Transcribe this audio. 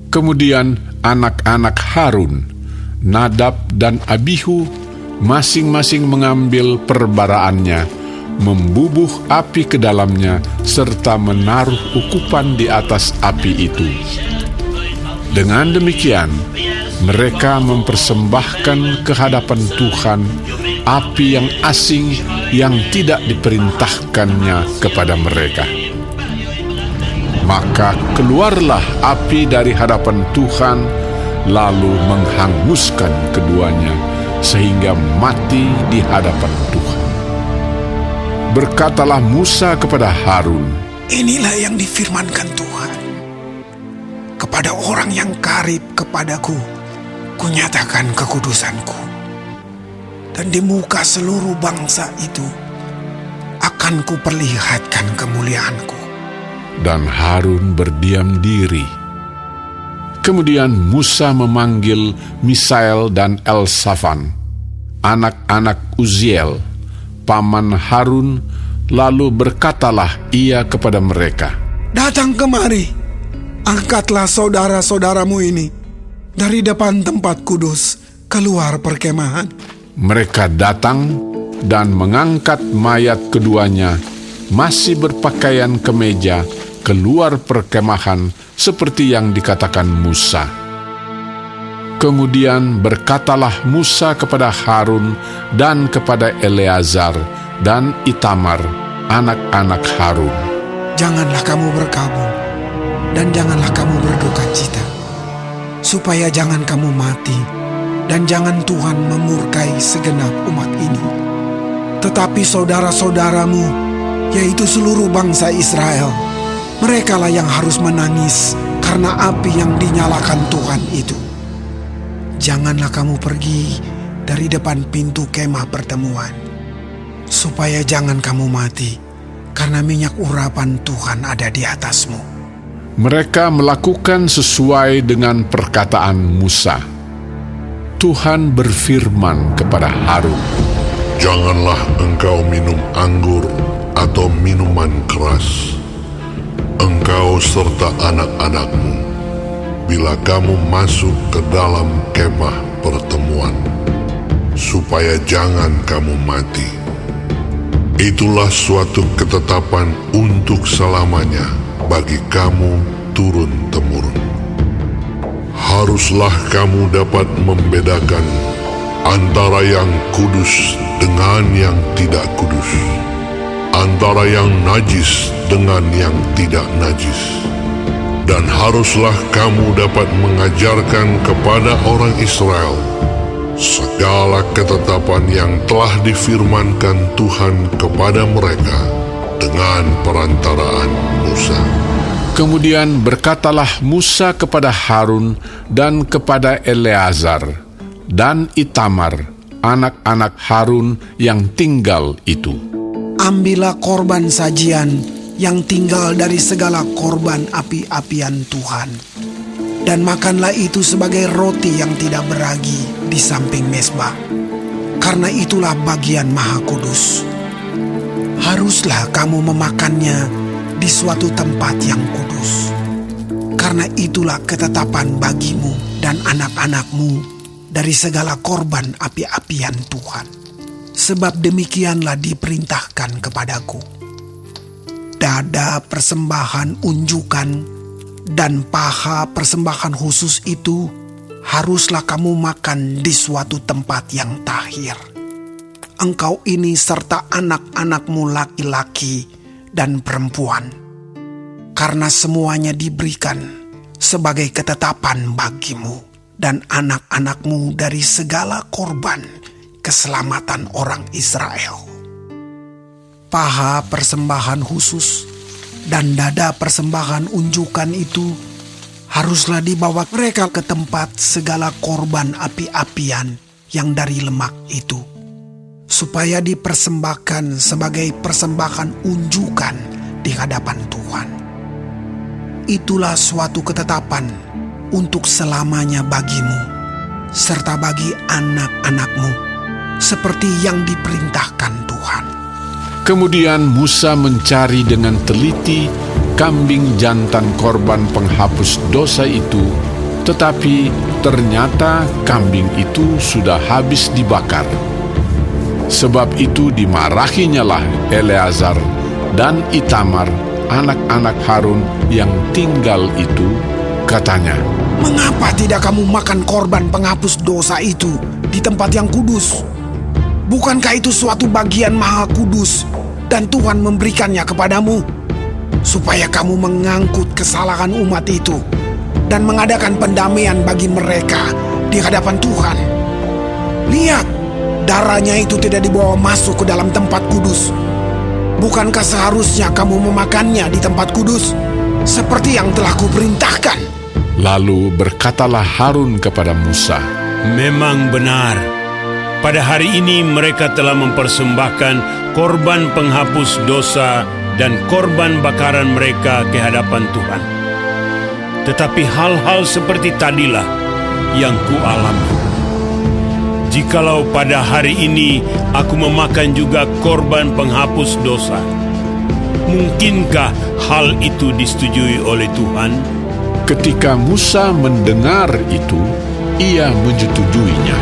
Kemudian anak-anak Harun, Nadab dan Abihu, masing-masing mengambil perbaraannya, membubuh api ke dalamnya, serta menaruh ukupan di atas api itu. Dengan demikian, mereka mempersembahkan ke hadapan Tuhan api yang asing yang tidak diperintahkannya kepada mereka. Maka keluarlah api dari hadapan Tuhan, lalu menghanguskan keduanya, sehingga mati di hadapan Tuhan. Berkatalah Musa kepada Harun, "Inilah yang difirmankan Tuhan. Kepada orang yang karib kepadaku, kunyatakan kekudusanku. Dan di muka seluruh bangsa itu, akan kuperlihatkan kemuliaanku." Dan Harun berdiam diri. Kemudian Musa memanggil Misael dan Elsafan, anak-anak Uziel, paman Harun, lalu berkatalah ia kepada mereka, "Datang kemari, angkatlah saudara-saudaramu ini dari depan tempat kudus keluar perkemahan." Mereka datang dan mengangkat mayat keduanya, masih berpakaian kemeja, keluar perkemahan seperti yang dikatakan Musa. Kemudian berkatalah Musa kepada Harun dan kepada Eleazar dan Itamar, anak-anak Harun, "Janganlah kamu berkabung dan janganlah kamu berduka cita, supaya jangan kamu mati dan jangan Tuhan memurkai segenap umat ini. Tetapi saudara-saudaramu, yaitu seluruh bangsa Israel, merekalah yang harus menangis karena api yang dinyalakan Tuhan itu. Janganlah kamu pergi dari depan pintu kemah pertemuan, supaya jangan kamu mati, karena minyak urapan Tuhan ada di atasmu." Mereka melakukan sesuai dengan perkataan Musa. Tuhan berfirman kepada Harun, "Janganlah engkau minum anggur atau minuman keras, engkau serta anak-anakmu, bila kamu masuk ke dalam kemah pertemuan, supaya jangan kamu mati. Itulah suatu ketetapan untuk selamanya bagi kamu turun-temurun. Haruslah kamu dapat membedakan antara yang kudus dengan yang tidak kudus, antara yang najis dengan yang tidak najis. Dan haruslah kamu dapat mengajarkan kepada orang Israel segala ketetapan yang telah difirmankan Tuhan kepada mereka dengan perantaraan Musa." Kemudian berkatalah Musa kepada Harun dan kepada Eleazar dan Itamar, anak-anak Harun yang tinggal itu, "Ambillah korban sajian yang tinggal dari segala korban api-apian Tuhan, dan makanlah itu sebagai roti yang tidak beragi di samping mezbah, karena itulah bagian maha kudus. Haruslah kamu memakannya di suatu tempat yang kudus, karena itulah ketetapan bagimu dan anak-anakmu dari segala korban api-apian Tuhan. Sebab demikianlah diperintahkan kepadaku. Dada persembahan unjukan dan paha persembahan khusus itu haruslah kamu makan di suatu tempat yang tahir. Engkau ini serta anak-anakmu laki-laki dan perempuan, karena semuanya diberikan sebagai ketetapan bagimu dan anak-anakmu dari segala korban keselamatan orang Israel. Paha persembahan khusus dan dada persembahan unjukan itu haruslah dibawa mereka ke tempat segala korban api-apian yang dari lemak itu, supaya dipersembahkan sebagai persembahan unjukan di hadapan Tuhan. Itulah suatu ketetapan untuk selamanya bagimu, serta bagi anak-anakmu, seperti yang diperintahkan Tuhan." Kemudian Musa mencari dengan teliti kambing jantan korban penghapus dosa itu Tetapi ternyata kambing itu sudah habis dibakar. Sebab itu dimarahinyalah Eleazar dan Itamar, anak-anak Harun yang tinggal itu, katanya, "Mengapa tidak kamu makan korban penghapus dosa itu di tempat yang kudus? Bukankah itu suatu bagian maha kudus dan Tuhan memberikannya kepadamu, supaya kamu mengangkut kesalahan umat itu dan mengadakan pendamaian bagi mereka di hadapan Tuhan? Lihat, darahnya itu tidak dibawa masuk ke dalam tempat kudus. Bukankah seharusnya kamu memakannya di tempat kudus, seperti yang telah kuperintahkan?" Lalu berkatalah Harun kepada Musa, Memang benar, pada hari ini mereka telah mempersembahkan korban penghapus dosa dan korban bakaran mereka ke hadapan Tuhan. Tetapi hal-hal seperti tadilah yang kualami. Jikalau pada hari ini aku memakan juga korban penghapus dosa, mungkinkah hal itu disetujui oleh Tuhan? ketika Musa mendengar itu, ia menyetujuinya.